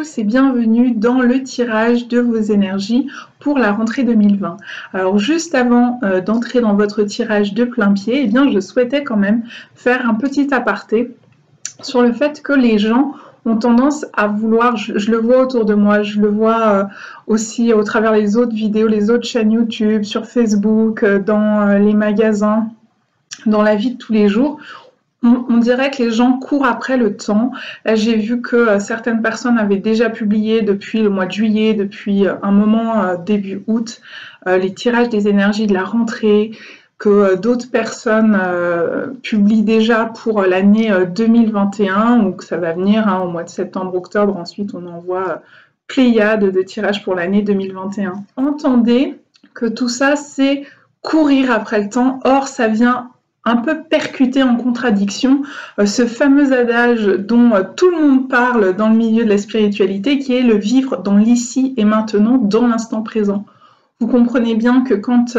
tous et bienvenue dans le tirage de vos énergies pour la rentrée 2020. Alors juste avant d'entrer dans votre tirage de plein pied, eh bien, je souhaitais quand même faire un petit aparté sur le fait que les gens ont tendance à vouloir, je le vois autour de moi, je le vois aussi au travers les autres vidéos, les autres chaînes YouTube, sur Facebook, dans les magasins, dans la vie de tous les jours. On dirait que les gens courent après le temps. Là, j'ai vu que certaines personnes avaient déjà publié depuis le mois de juillet, depuis un moment début août, les tirages des énergies de la rentrée, que d'autres personnes publient déjà pour l'année 2021, ou que ça va venir au mois de septembre-octobre. Ensuite, on envoie pléiade de tirages pour l'année 2021. Entendez que tout ça, c'est courir après le temps. Or, ça vient un peu percuté en contradiction ce fameux adage dont tout le monde parle dans le milieu de la spiritualité, qui est le vivre dans l'ici et maintenant, dans l'instant présent. Vous comprenez bien que quand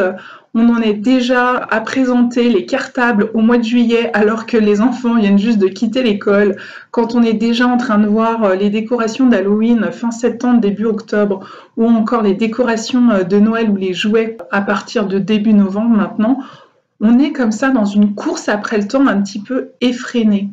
on en est déjà à présenter les cartables au mois de juillet alors que les enfants viennent juste de quitter l'école, quand on est déjà en train de voir les décorations d'Halloween fin septembre, début octobre, ou encore les décorations de Noël ou les jouets à partir de début novembre maintenant, on est comme ça dans une course après le temps un petit peu effrénée.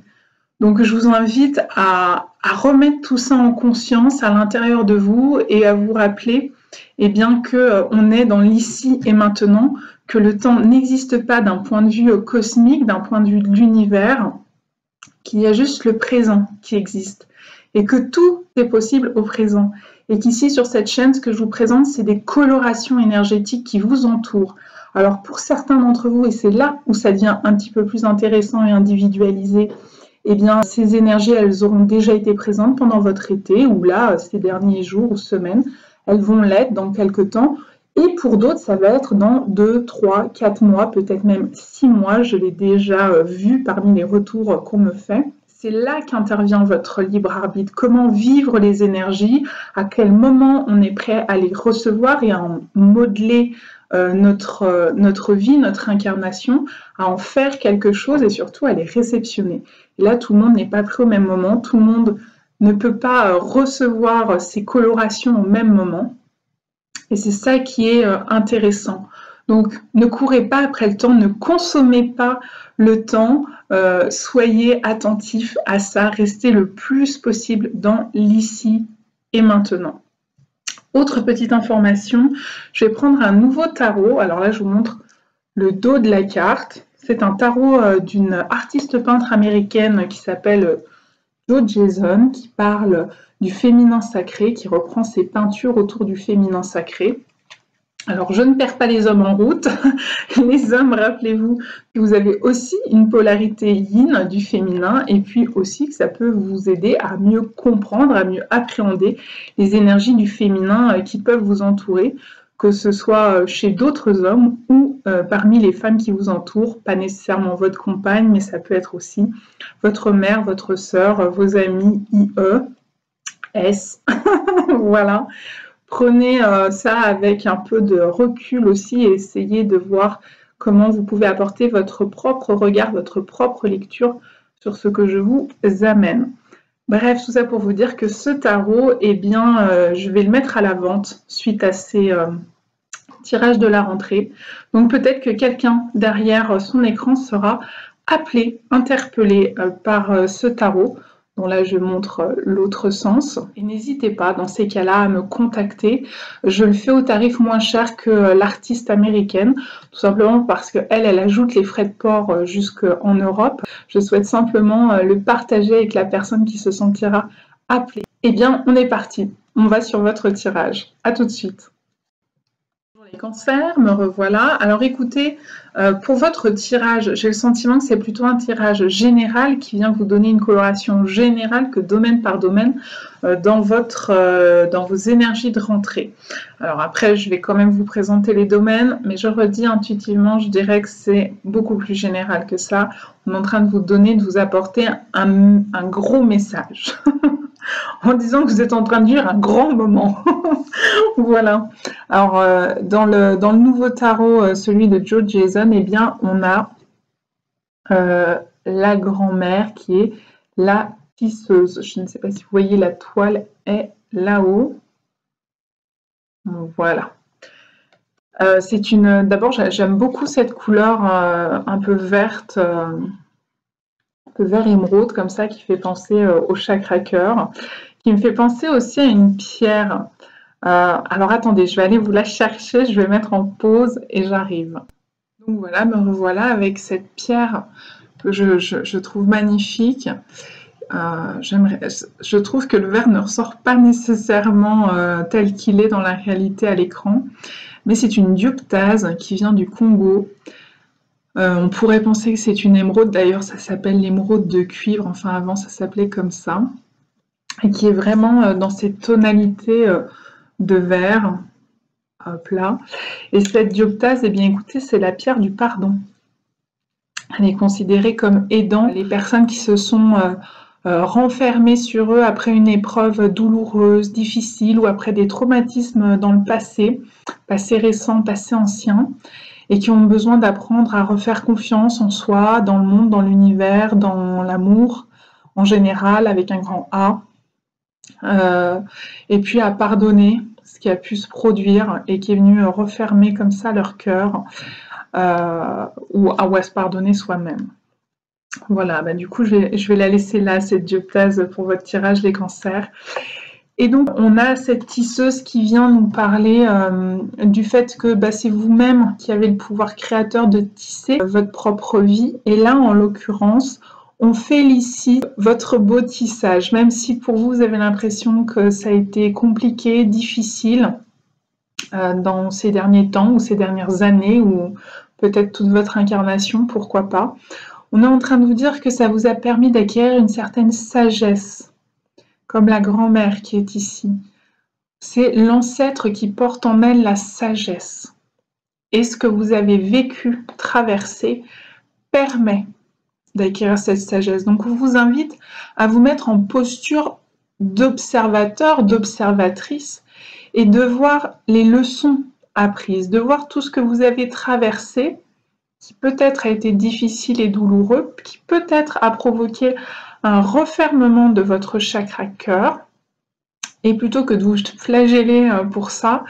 Donc je vous invite à remettre tout ça en conscience à l'intérieur de vous et à vous rappeler bien qu'on est dans l'ici et maintenant, que le temps n'existe pas d'un point de vue cosmique, d'un point de vue de l'univers, qu'il y a juste le présent qui existe et que tout est possible au présent. Et qu'ici sur cette chaîne, ce que je vous présente, c'est des colorations énergétiques qui vous entourent. Alors pour certains d'entre vous, et c'est là où ça devient un petit peu plus intéressant et individualisé, eh bien ces énergies, elles auront déjà été présentes pendant votre été, ou là, ces derniers jours ou semaines, elles vont l'être dans quelques temps. Et pour d'autres, ça va être dans 2, 3, 4 mois, peut-être même 6 mois, je l'ai déjà vu parmi les retours qu'on me fait. C'est là qu'intervient votre libre arbitre. Comment vivre les énergies, à quel moment on est prêt à les recevoir et à en modeler notre vie, notre incarnation, à en faire quelque chose et surtout à les réceptionner. Et là, tout le monde n'est pas prêt au même moment, tout le monde ne peut pas recevoir ces colorations au même moment. Et c'est ça qui est intéressant. Donc, ne courez pas après le temps, ne consommez pas le temps, soyez attentifs à ça, restez le plus possible dans l'ici et maintenant. Autre petite information, je vais prendre un nouveau tarot. Alors là, je vous montre le dos de la carte. C'est un tarot d'une artiste peintre américaine qui s'appelle Jo Jason, qui parle du féminin sacré, qui reprend ses peintures autour du féminin sacré. Alors, je ne perds pas les hommes en route. Les hommes, rappelez-vous que vous avez aussi une polarité yin du féminin et puis aussi que ça peut vous aider à mieux comprendre, à mieux appréhender les énergies du féminin qui peuvent vous entourer, que ce soit chez d'autres hommes ou parmi les femmes qui vous entourent, pas nécessairement votre compagne, mais ça peut être aussi votre mère, votre sœur, vos amis, IE, S, voilà. Prenez ça avec un peu de recul aussi et essayez de voir comment vous pouvez apporter votre propre regard, votre propre lecture sur ce que je vous amène. Bref, tout ça pour vous dire que ce tarot, eh bien, je vais le mettre à la vente suite à ces tirages de la rentrée. Donc peut-être que quelqu'un derrière son écran sera appelé, interpellé par ce tarot. Bon, là, je montre l'autre sens. Et n'hésitez pas, dans ces cas-là, à me contacter. Je le fais au tarif moins cher que l'artiste américaine, tout simplement parce qu'elle ajoute les frais de port jusqu'en Europe. Je souhaite simplement le partager avec la personne qui se sentira appelée. Eh bien, on est parti. On va sur votre tirage. À tout de suite. Les cancers, me revoilà. Alors écoutez, pour votre tirage, j'ai le sentiment que c'est plutôt un tirage général qui vient vous donner une coloration générale que domaine par domaine dans vos énergies de rentrée. Alors après, je vais quand même vous présenter les domaines, mais je redis intuitivement, je dirais que c'est beaucoup plus général que ça. On est en train de vous donner, de vous apporter un gros message. En disant que vous êtes en train de vivre un grand moment. Voilà. Alors, dans le nouveau tarot, celui de Jo Jason, eh bien, on a la grand-mère qui est la tisseuse. Je ne sais pas si vous voyez, la toile est là-haut. Voilà. D'abord, j'aime beaucoup cette couleur un peu verte, un peu vert émeraude comme ça, qui fait penser au chakra cœur, qui me fait penser aussi à une pierre. Alors attendez, je vais aller vous la chercher, je vais mettre en pause et j'arrive. Donc voilà, me revoilà avec cette pierre que je trouve magnifique. Je trouve que le verre ne ressort pas nécessairement tel qu'il est dans la réalité à l'écran, mais c'est une dioptase qui vient du Congo. On pourrait penser que c'est une émeraude, d'ailleurs ça s'appelle l'émeraude de cuivre, enfin avant ça s'appelait comme ça, et qui est vraiment dans cette tonalité de vert plat. Et cette dioptase, eh bien écoutez, c'est la pierre du pardon. Elle est considérée comme aidant les personnes qui se sont renfermées sur eux après une épreuve douloureuse, difficile, ou après des traumatismes dans le passé récent, passé ancien, et qui ont besoin d'apprendre à refaire confiance en soi, dans le monde, dans l'univers, dans l'amour en général, avec un grand A, et puis à pardonner ce qui a pu se produire et qui est venu refermer comme ça leur cœur, ou à se pardonner soi-même. Voilà, du coup je vais la laisser là, cette dioptase, pour votre tirage les cancers. Et donc on a cette tisseuse qui vient nous parler du fait que c'est vous-même qui avez le pouvoir créateur de tisser votre propre vie. Et là, en l'occurrence, on félicite votre beau tissage, même si pour vous, vous avez l'impression que ça a été compliqué, difficile dans ces derniers temps ou ces dernières années, ou peut-être toute votre incarnation, pourquoi pas. On est en train de vous dire que ça vous a permis d'acquérir une certaine sagesse, comme la grand-mère qui est ici. C'est l'ancêtre qui porte en elle la sagesse. Et ce que vous avez vécu, traversé, permet d'acquérir cette sagesse. Donc on vous invite à vous mettre en posture d'observateur, d'observatrice, et de voir les leçons apprises, de voir tout ce que vous avez traversé, qui peut-être a été difficile et douloureux, qui peut-être a provoqué un refermement de votre chakra cœur, et plutôt que de vous flageller pour ça,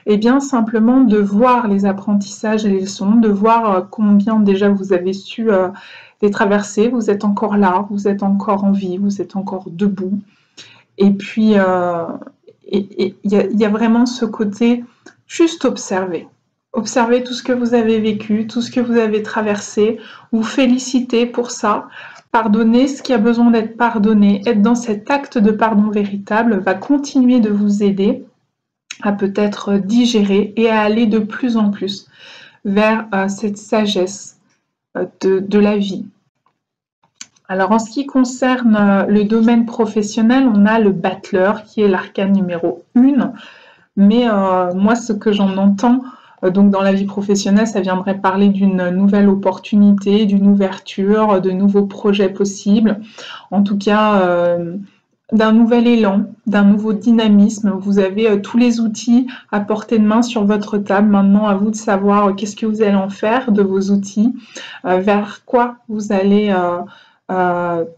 eh bien simplement de voir les apprentissages et les leçons, de voir combien déjà vous avez su les traverser, vous êtes encore là, vous êtes encore en vie, vous êtes encore debout. Et puis il y a vraiment ce côté juste observer. Observez tout ce que vous avez vécu, tout ce que vous avez traversé, vous féliciter pour ça, pardonner ce qui a besoin d'être pardonné, être dans cet acte de pardon véritable va continuer de vous aider à peut-être digérer et à aller de plus en plus vers cette sagesse de la vie. Alors en ce qui concerne le domaine professionnel, on a le battleur qui est l'arcane numéro 1, mais moi ce que j'en entends donc dans la vie professionnelle, ça viendrait parler d'une nouvelle opportunité, d'une ouverture, de nouveaux projets possibles, en tout cas d'un nouvel élan, d'un nouveau dynamisme. Vous avez tous les outils à portée de main sur votre table. Maintenant, à vous de savoir qu'est-ce que vous allez en faire de vos outils, vers quoi vous allez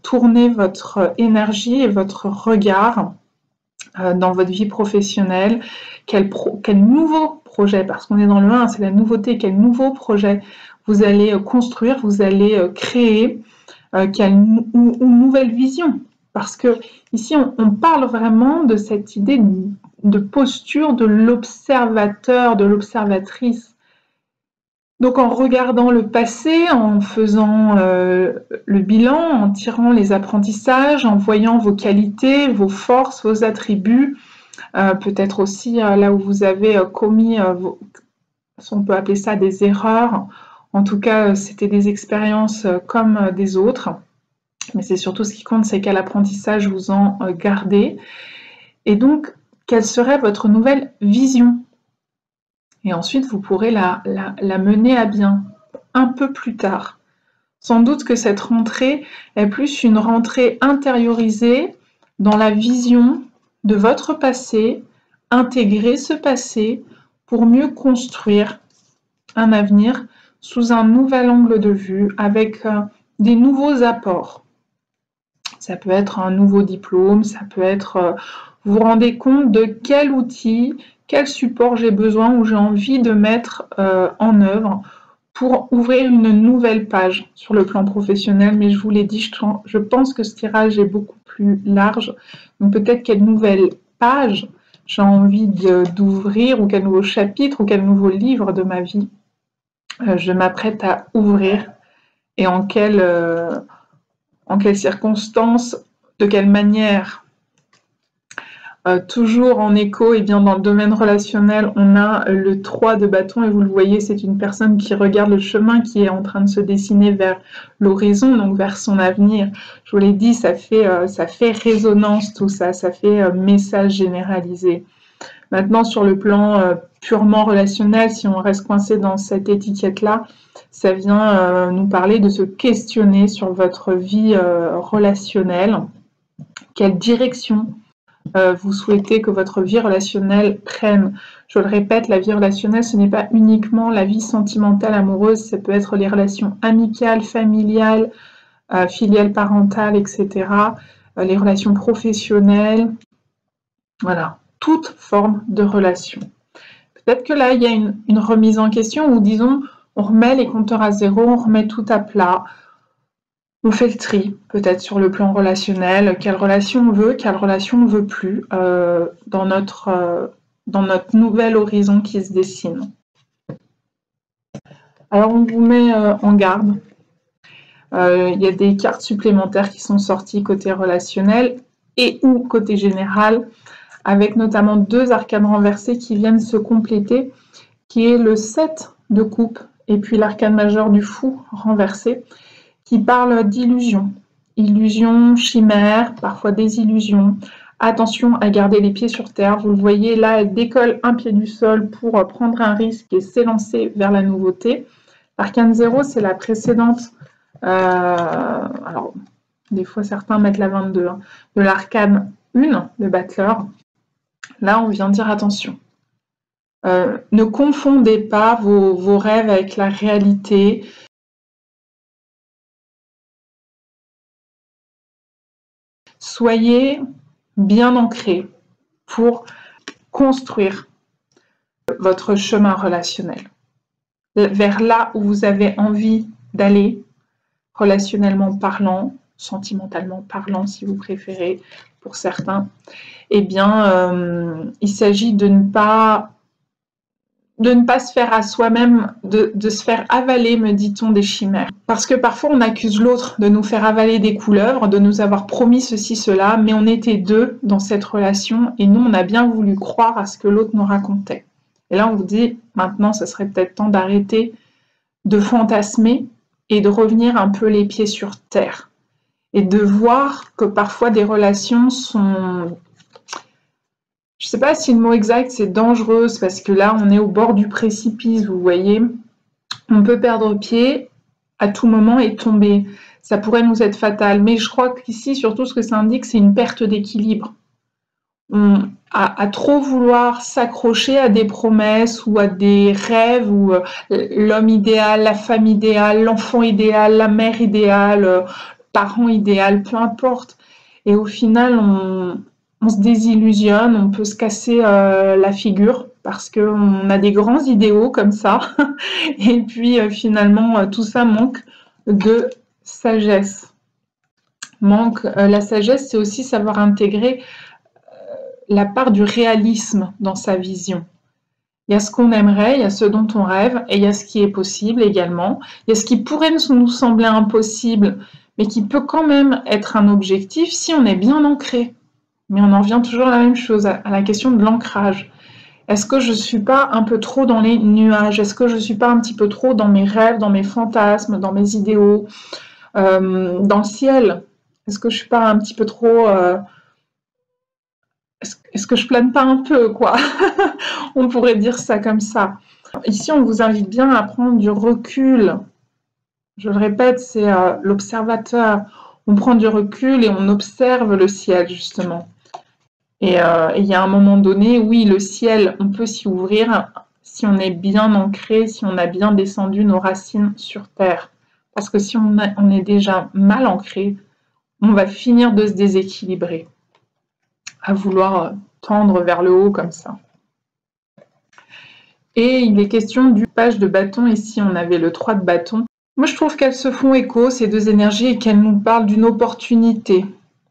tourner votre énergie et votre regard dans votre vie professionnelle, quel nouveau projet, parce qu'on est dans le 1, c'est la nouveauté, quel nouveau projet vous allez construire, vous allez créer, quelle nouvelle vision, parce que ici on parle vraiment de cette idée de posture de l'observateur, de l'observatrice. Donc en regardant le passé, en faisant le bilan, en tirant les apprentissages, en voyant vos qualités, vos forces, vos attributs, peut-être aussi là où vous avez commis, on peut appeler ça des erreurs, en tout cas c'était des expériences comme des autres, mais c'est surtout ce qui compte, c'est quel apprentissage vous en gardez, et donc quelle serait votre nouvelle vision. Et ensuite, vous pourrez la mener à bien un peu plus tard. Sans doute que cette rentrée est plus une rentrée intériorisée dans la vision de votre passé, intégrer ce passé pour mieux construire un avenir sous un nouvel angle de vue avec des nouveaux apports. Ça peut être un nouveau diplôme, ça peut être vous vous rendez compte de quel outil, quel support j'ai besoin ou j'ai envie de mettre en œuvre pour ouvrir une nouvelle page sur le plan professionnel. Mais je vous l'ai dit, je pense que ce tirage est beaucoup plus large. Donc peut-être quelle nouvelle page j'ai envie d'ouvrir, ou quel nouveau chapitre, ou quel nouveau livre de ma vie je m'apprête à ouvrir, et en quelles circonstances, de quelle manière. Toujours en écho, et bien dans le domaine relationnel, on a le 3 de bâton, et vous le voyez, c'est une personne qui regarde le chemin qui est en train de se dessiner vers l'horizon, donc vers son avenir. Je vous l'ai dit, ça fait résonance tout ça, ça fait message généralisé. Maintenant, sur le plan purement relationnel, si on reste coincé dans cette étiquette-là, ça vient nous parler de se questionner sur votre vie relationnelle. Quelle direction vous souhaitez que votre vie relationnelle prenne? Je le répète, la vie relationnelle, ce n'est pas uniquement la vie sentimentale, amoureuse, ça peut être les relations amicales, familiales, filiales, parentales, etc. Les relations professionnelles, voilà, toute forme de relation. Peut-être que là, il y a une remise en question, ou disons, on remet les compteurs à zéro, on remet tout à plat, on fait le tri, peut-être sur le plan relationnel, quelle relation on veut, quelle relation on ne veut plus, dans notre nouvel horizon qui se dessine. Alors on vous met en garde. Il y a des cartes supplémentaires qui sont sorties côté relationnel et ou côté général, avec notamment 2 arcanes renversées qui viennent se compléter, qui est le 7 de coupe et puis l'arcane majeur du fou renversé, qui parle d'illusion. Illusion, chimère, parfois désillusion. Attention à garder les pieds sur terre. Vous le voyez, là, elle décolle un pied du sol pour prendre un risque et s'élancer vers la nouveauté. L'arcane 0, c'est la précédente. Alors, des fois, certains mettent la 22, hein, de l'arcane 1, le battleur. Là, on vient dire attention. Ne confondez pas vos rêves avec la réalité. Soyez bien ancrés pour construire votre chemin relationnel vers là où vous avez envie d'aller, relationnellement parlant, sentimentalement parlant si vous préférez pour certains. Eh bien, il s'agit de ne pas se faire à soi-même, de se faire avaler, me dit-on, des chimères. Parce que parfois on accuse l'autre de nous faire avaler des couleuvres, de nous avoir promis ceci, cela, mais on était 2 dans cette relation et nous on a bien voulu croire à ce que l'autre nous racontait. Et là on vous dit, maintenant ce serait peut-être temps d'arrêter de fantasmer et de revenir un peu les pieds sur terre. Et de voir que parfois des relations sont... Je ne sais pas si le mot exact c'est dangereuse, parce que là on est au bord du précipice, vous voyez. On peut perdre pied à tout moment et tomber. Ça pourrait nous être fatal. Mais je crois qu'ici, surtout ce que ça indique, c'est une perte d'équilibre. À trop vouloir s'accrocher à des promesses ou à des rêves, ou l'homme idéal, la femme idéale, l'enfant idéal, la mère idéale, le parent idéal, peu importe. Et au final, on se désillusionne, on peut se casser la figure parce qu'on a des grands idéaux comme ça. Et puis finalement, tout ça manque de sagesse. La sagesse, c'est aussi savoir intégrer la part du réalisme dans sa vision. Il y a ce qu'on aimerait, il y a ce dont on rêve, et il y a ce qui est possible également. Il y a ce qui pourrait nous sembler impossible, mais qui peut quand même être un objectif si on est bien ancré. Mais on en revient toujours à la même chose, à la question de l'ancrage. Est-ce que je ne suis pas un peu trop dans les nuages? Est-ce que je ne suis pas un petit peu trop dans mes rêves, dans mes fantasmes, dans mes idéaux, dans le ciel? Est-ce que je ne suis pas un petit peu trop... Est-ce que je plane pas un peu, quoi? On pourrait dire ça comme ça. Ici, on vous invite bien à prendre du recul. Je le répète, c'est l'observateur. On prend du recul et on observe le ciel, justement. Et il y a un moment donné, oui, le ciel, on peut s'y ouvrir si on est bien ancré, si on a bien descendu nos racines sur terre. Parce que si on est déjà mal ancré, on va finir de se déséquilibrer. à vouloir tendre vers le haut comme ça. Et il est question du page de bâton. Ici, on avait le 3 de bâton. Moi, je trouve qu'elles se font écho, ces deux énergies, et qu'elles nous parlent d'une opportunité,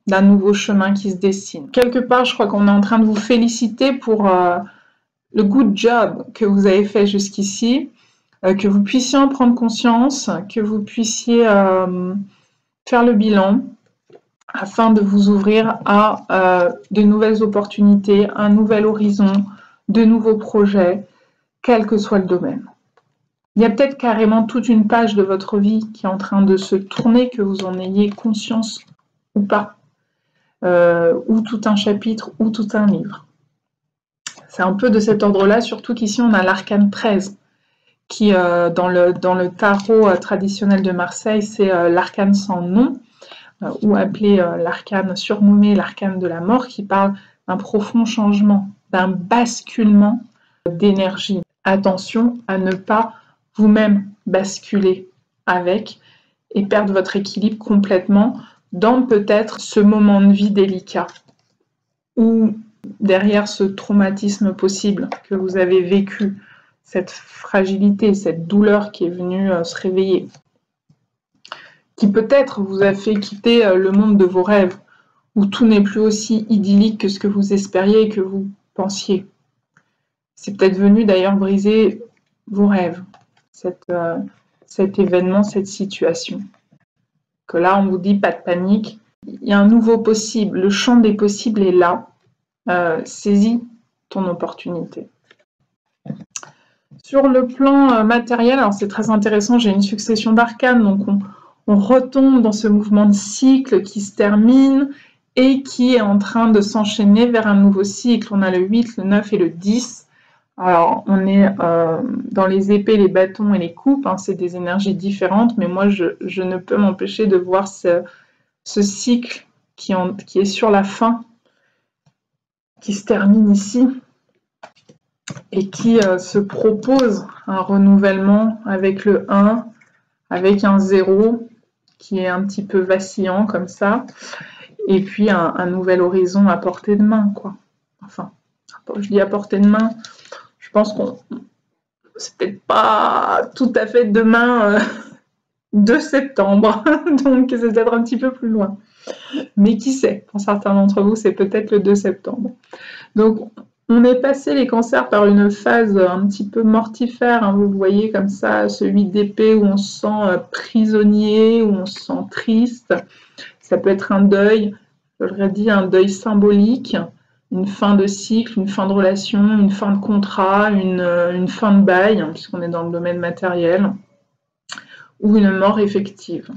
d'un nouveau chemin qui se dessine. Quelque part, je crois qu'on est en train de vous féliciter pour le good job que vous avez fait jusqu'ici, que vous puissiez en prendre conscience, que vous puissiez faire le bilan afin de vous ouvrir à de nouvelles opportunités, un nouvel horizon, de nouveaux projets, quel que soit le domaine. Il y a peut-être carrément toute une page de votre vie qui est en train de se tourner, que vous en ayez conscience ou pas, ou tout un chapitre, ou tout un livre. C'est un peu de cet ordre-là, surtout qu'ici on a l'arcane 13, qui dans le tarot traditionnel de Marseille, c'est l'arcane sans nom, ou appelé l'arcane surnommé l'arcane de la mort, qui parle d'un profond changement, d'un basculement d'énergie. Attention à ne pas vous-même basculer avec et perdre votre équilibre complètement dans peut-être ce moment de vie délicat ou derrière ce traumatisme possible que vous avez vécu, cette fragilité, cette douleur qui est venue se réveiller, qui peut-être vous a fait quitter le monde de vos rêves, où tout n'est plus aussi idyllique que ce que vous espériez et que vous pensiez. C'est peut-être venu d'ailleurs briser vos rêves, cet événement, cette situation. Que là, on vous dit pas de panique, il y a un nouveau possible, le champ des possibles est là, saisis ton opportunité. Sur le plan matériel, alors c'est très intéressant, j'ai une succession d'arcanes, donc on retombe dans ce mouvement de cycle qui se termine et qui est en train de s'enchaîner vers un nouveau cycle. On a le 8, le 9 et le 10. Alors, on est dans les épées, les bâtons et les coupes, hein, c'est des énergies différentes, mais moi, je ne peux m'empêcher de voir ce cycle qui est sur la fin, qui se termine ici, et qui se propose un renouvellement avec le 1, avec un 0, qui est un petit peu vacillant comme ça, et puis un nouvel horizon à portée de main, quoi. Enfin, je dis à portée de main, je pense qu'on c'est peut-être pas tout à fait demain 2 septembre, donc c'est peut-être un petit peu plus loin. Mais qui sait, pour certains d'entre vous, c'est peut-être le 2 septembre. Donc, on est passé les cancers par une phase un petit peu mortifère, hein, vous voyez comme ça, ce 8 d'épée où on se sent prisonnier, où on se sent triste. Ça peut être un deuil, je l'aurais dit, un deuil symbolique, une fin de cycle, une fin de relation, une fin de contrat, une fin de bail, hein, puisqu'on est dans le domaine matériel, ou une mort effective,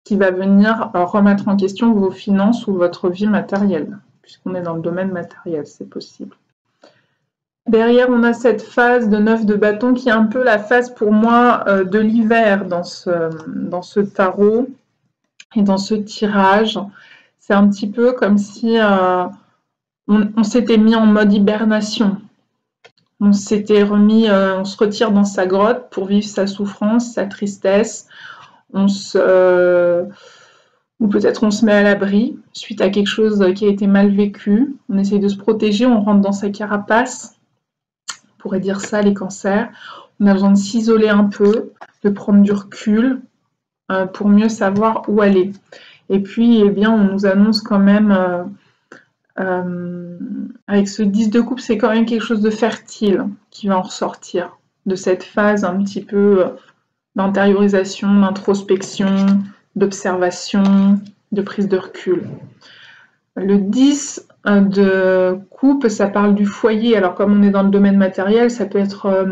qui va venir remettre en question vos finances ou votre vie matérielle, puisqu'on est dans le domaine matériel, c'est possible. Derrière, on a cette phase de 9 de bâton qui est un peu la phase pour moi de l'hiver dans ce tarot et dans ce tirage. C'est un petit peu comme si on s'était mis en mode hibernation. On s'était remis, on se retire dans sa grotte pour vivre sa souffrance, sa tristesse. Ou peut-être on se met à l'abri suite à quelque chose qui a été mal vécu. On essaye de se protéger, on rentre dans sa carapace. On pourrait dire ça, les cancers. On a besoin de s'isoler un peu, de prendre du recul pour mieux savoir où aller. Et puis, eh bien, on nous annonce quand même, avec ce 10 de coupe, c'est quand même quelque chose de fertile qui va en ressortir de cette phase un petit peu d'intériorisation, d'introspection, d'observation, de prise de recul. Le 10 de coupe, ça parle du foyer. Alors, comme on est dans le domaine matériel, ça peut être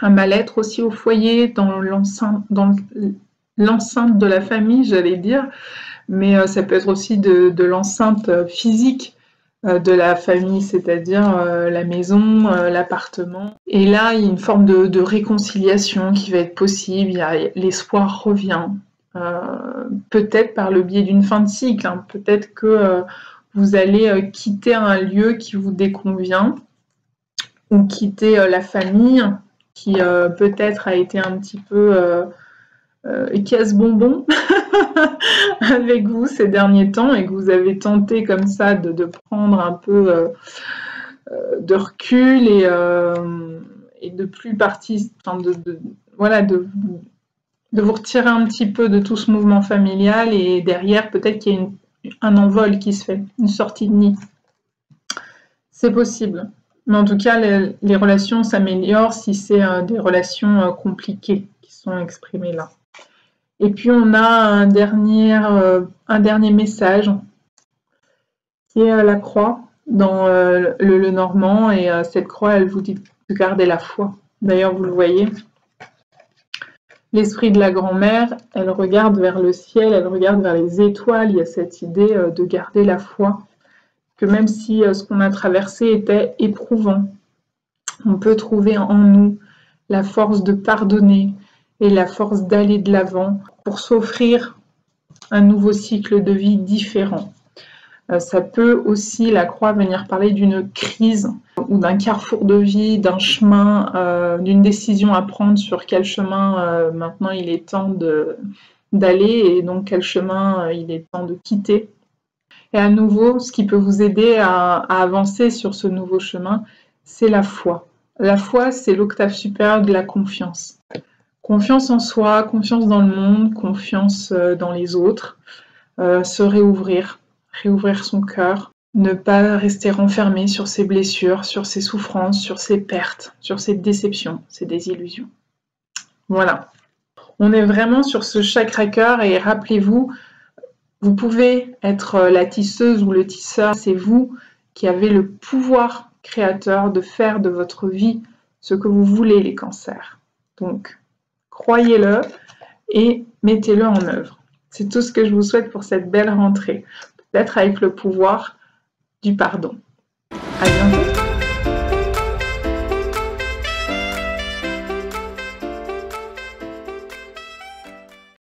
un mal-être aussi au foyer, dans l'enceinte de la famille, j'allais dire, mais ça peut être aussi de l'enceinte physique de la famille, c'est-à-dire la maison, l'appartement. Et là, il y a une forme de réconciliation qui va être possible, l'espoir revient, peut-être par le biais d'une fin de cycle, hein. Peut-être que vous allez quitter un lieu qui vous déconvient, ou quitter la famille qui peut-être a été un petit peu casse-bonbon avec vous ces derniers temps et que vous avez tenté comme ça de prendre un peu de recul et de plus partir, enfin voilà, de vous retirer un petit peu de tout ce mouvement familial et derrière peut-être qu'il y a un envol qui se fait, une sortie de nid. C'est possible. Mais en tout cas, les relations s'améliorent si c'est des relations compliquées qui sont exprimées là. Et puis on a un dernier message qui est la croix dans le normand et cette croix elle vous dit de garder la foi. D'ailleurs vous le voyez, l'esprit de la grand-mère, elle regarde vers le ciel, elle regarde vers les étoiles, il y a cette idée de garder la foi, que même si ce qu'on a traversé était éprouvant, on peut trouver en nous la force de pardonner et la force d'aller de l'avant pour s'offrir un nouveau cycle de vie différent. Ça peut aussi, la croix, venir parler d'une crise ou d'un carrefour de vie, d'un chemin, d'une décision à prendre sur quel chemin maintenant il est temps d'aller et donc quel chemin il est temps de quitter. Et à nouveau, ce qui peut vous aider à avancer sur ce nouveau chemin, c'est la foi. La foi, c'est l'octave supérieure de la confiance. Confiance en soi, confiance dans le monde, confiance dans les autres, se réouvrir son cœur, ne pas rester renfermé sur ses blessures, sur ses souffrances, sur ses pertes, sur ses déceptions, ses désillusions. Voilà. On est vraiment sur ce chakra cœur et rappelez-vous, vous pouvez être la tisseuse ou le tisseur, c'est vous qui avez le pouvoir créateur de faire de votre vie ce que vous voulez, les cancers. Donc, croyez-le et mettez-le en œuvre. C'est tout ce que je vous souhaite pour cette belle rentrée. Peut-être avec le pouvoir du pardon. À bientôt.